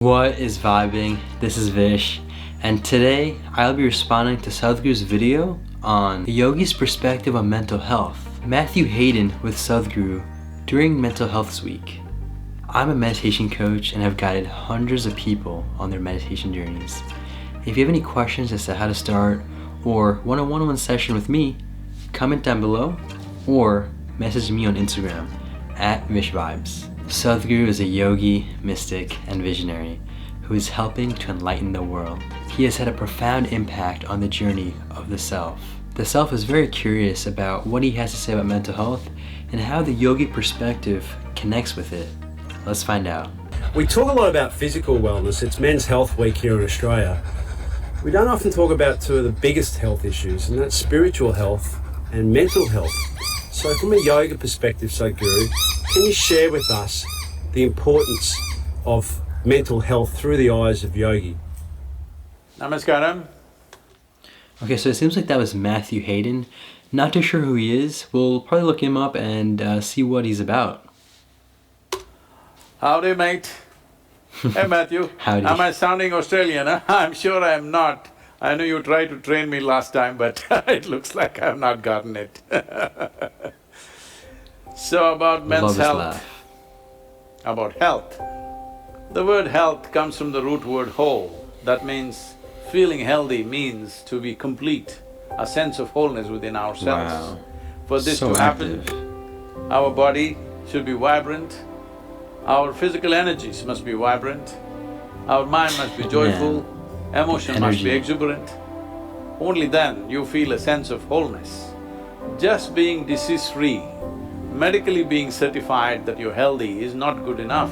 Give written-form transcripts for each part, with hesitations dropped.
What is vibing? This is Vish, and today I'll be responding to Sadhguru's video on the yogi's perspective on mental health. Matthew Hayden with Sadhguru during Mental Health Week. I'm a meditation coach and have guided hundreds of people on their meditation journeys. If you have any questions as to how to start or want a one-on-one session with me, comment down below or message me on Instagram at VishVibes. Sadhguru is a yogi, mystic, and visionary who is helping to enlighten the world. He has had a profound impact on the journey of the self. The self is very curious about what he has to say about mental health and how the yogic perspective connects with it. Let's find out. We talk a lot about physical wellness. It's Men's Health Week here in Australia. We don't often talk about two of the biggest health issues, and that's spiritual health and mental health. So from a yoga perspective, Sadhguru, can you share with us the importance of mental health through the eyes of Yogi? Namaskaram. Okay, so it seems like that was Matthew Hayden. Not too sure who he is. We'll probably look him up and see what he's about. Howdy, mate. Hey, Matthew. Howdy. Am I sounding Australian? Huh? I'm sure I'm not. I know you tried to train me last time, but it looks like I've not gotten it. So about men's health. About health. The word health comes from the root word whole. That means feeling healthy means to be complete, a sense of wholeness within ourselves. Wow. For this So to happen, active. our body should be vibrant, our physical energies must be vibrant, our mind must be joyful, emotion must be Energy. exuberant. Only then you feel a sense of wholeness. Just being disease-free, medically being certified that you're healthy is not good enough,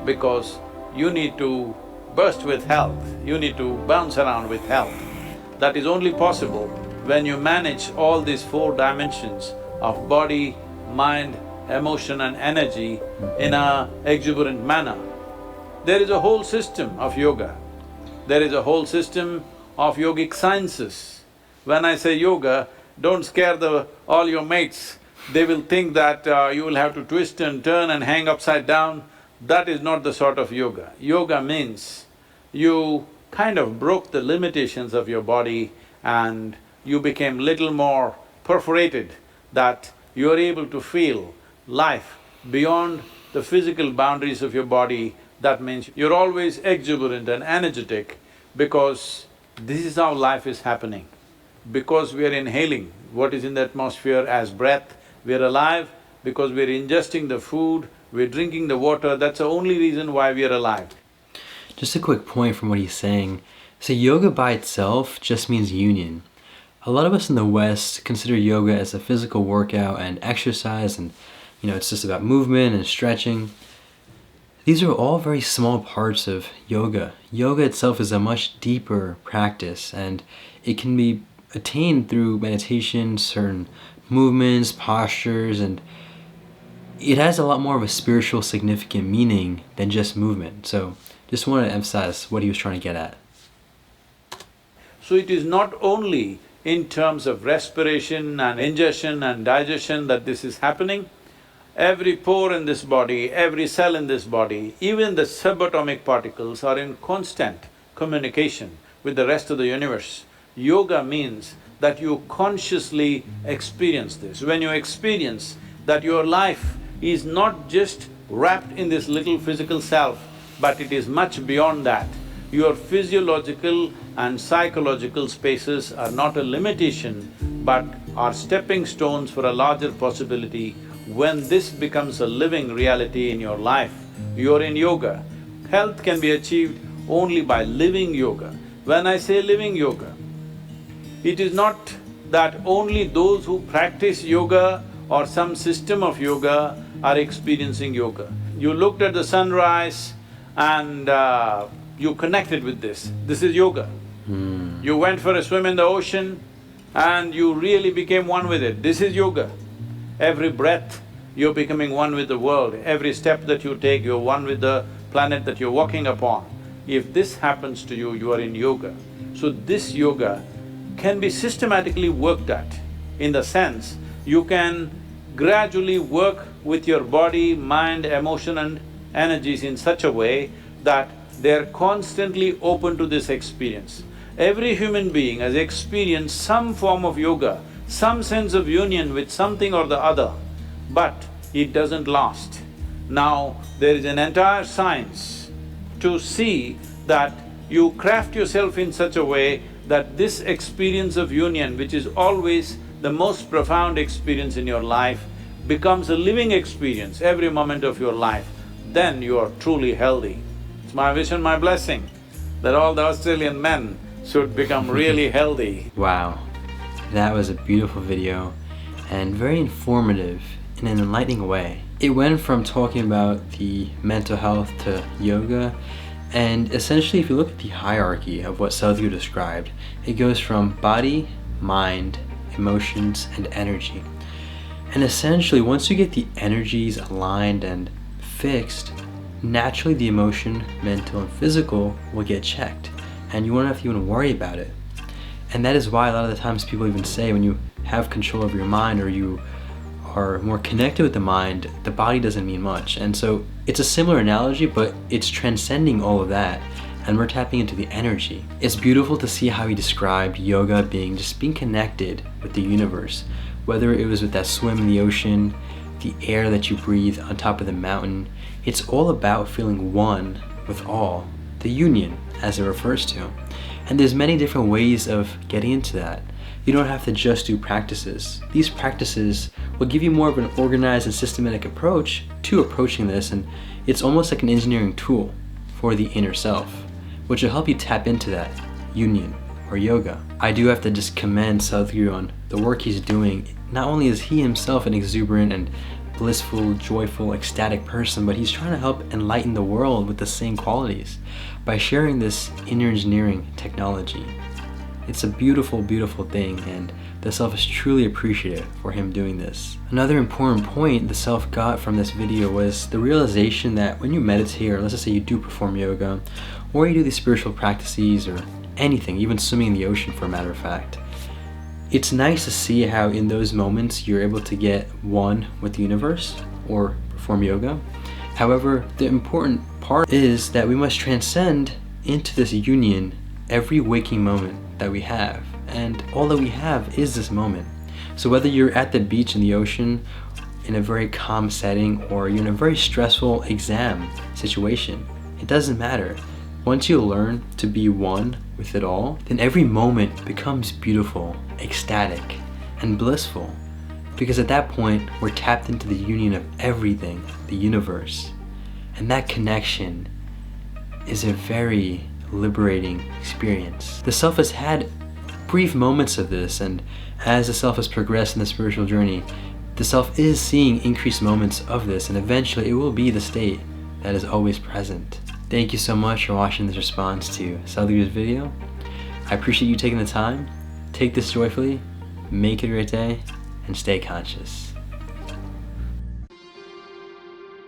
because you need to burst with health, you need to bounce around with health. That is only possible when you manage all these four dimensions of body, mind, emotion and energy in a exuberant manner. There is a whole system of yoga. There is a whole system of yogic sciences. When I say yoga, don't scare all your mates. They will think that you will have to twist and turn and hang upside down. That is not the sort of yoga. Yoga means you kind of broke the limitations of your body and you became little more perforated, that you are able to feel life beyond the physical boundaries of your body. That means you're always exuberant and energetic, because this is how life is happening. Because we are inhaling what is in the atmosphere as breath, we are alive. Because we are ingesting the food, we're drinking the water, that's the only reason why we are alive. Just a quick point from what he's saying. So yoga by itself just means union. A lot of us in the West consider yoga as a physical workout and exercise, and it's just about movement and stretching. These are all very small parts of yoga. Yoga itself is a much deeper practice, and it can be attained through meditation, certain movements, postures, and it has a lot more of a spiritual significant meaning than just movement. So just wanted to emphasize what he was trying to get at. So it is not only in terms of respiration and ingestion and digestion that this is happening. Every pore in this body, every cell in this body, even the subatomic particles are in constant communication with the rest of the universe. Yoga means that you consciously experience this. When you experience that your life is not just wrapped in this little physical self, but it is much beyond that. Your physiological and psychological spaces are not a limitation, but are stepping stones for a larger possibility. When this becomes a living reality in your life, you're in yoga. Health can be achieved only by living yoga. When I say living yoga, it is not that only those who practice yoga or some system of yoga are experiencing yoga. You looked at the sunrise and you connected with this. This is yoga. You went for a swim in the ocean and you really became one with it. This is yoga. Every breath, you're becoming one with the world. Every step that you take, you're one with the planet that you're walking upon. If this happens to you, you are in yoga. So this yoga can be systematically worked at, in the sense you can gradually work with your body, mind, emotion and energies in such a way that they're constantly open to this experience. Every human being has experienced some form of yoga, some sense of union with something or the other, but it doesn't last. Now, there is an entire science to see that you craft yourself in such a way that this experience of union, which is always the most profound experience in your life, becomes a living experience every moment of your life, then you are truly healthy. It's my wish and my blessing that all the Australian men should become really healthy. Wow, that was a beautiful video and very informative in an enlightening way. It went from talking about the mental health to yoga, and essentially if you look at the hierarchy of what Sadhguru described, it goes from body, mind, emotions, and energy. And essentially once you get the energies aligned and fixed, naturally the emotion, mental, and physical will get checked, and you won't have to even worry about it. And that is why a lot of the times people even say when you have control of your mind or you are more connected with the mind, the body doesn't mean much. And so it's a similar analogy, but it's transcending all of that, and we're tapping into the energy. It's beautiful to see how he described yoga being just being connected with the universe, whether it was with that swim in the ocean, the air that you breathe on top of the mountain. It's all about feeling one with all, the union as it refers to. And there's many different ways of getting into that. You don't have to just do practices. These practices will give you more of an organized and systematic approach to approaching this, and it's almost like an engineering tool for the inner self, which will help you tap into that union or yoga. I do have to just commend Sadhguru on the work he's doing. Not only is he himself an exuberant and blissful, joyful, ecstatic person, but he's trying to help enlighten the world with the same qualities by sharing this inner engineering technology. It's a beautiful, beautiful thing, and the self is truly appreciative for him doing this. Another important point the self got from this video was the realization that when you meditate, or let's just say you do perform yoga, or you do these spiritual practices, or anything, even swimming in the ocean for a matter of fact, it's nice to see how in those moments you're able to get one with the universe or perform yoga. However, the important part is that we must transcend into this union every waking moment that we have, and all that we have is this moment. So whether you're at the beach in the ocean in a very calm setting, or you're in a very stressful exam situation, it doesn't matter. Once you learn to be one with it all, then every moment becomes beautiful, ecstatic, and blissful, because at that point we're tapped into the union of everything, the universe, and that connection is a very liberating experience. The self has had brief moments of this, and as the self has progressed in the spiritual journey, the self is seeing increased moments of this, and eventually it will be the state that is always present. Thank you so much for watching this response to Sadhguru's video. I appreciate you taking the time. Take this joyfully, make it a great day, and stay conscious.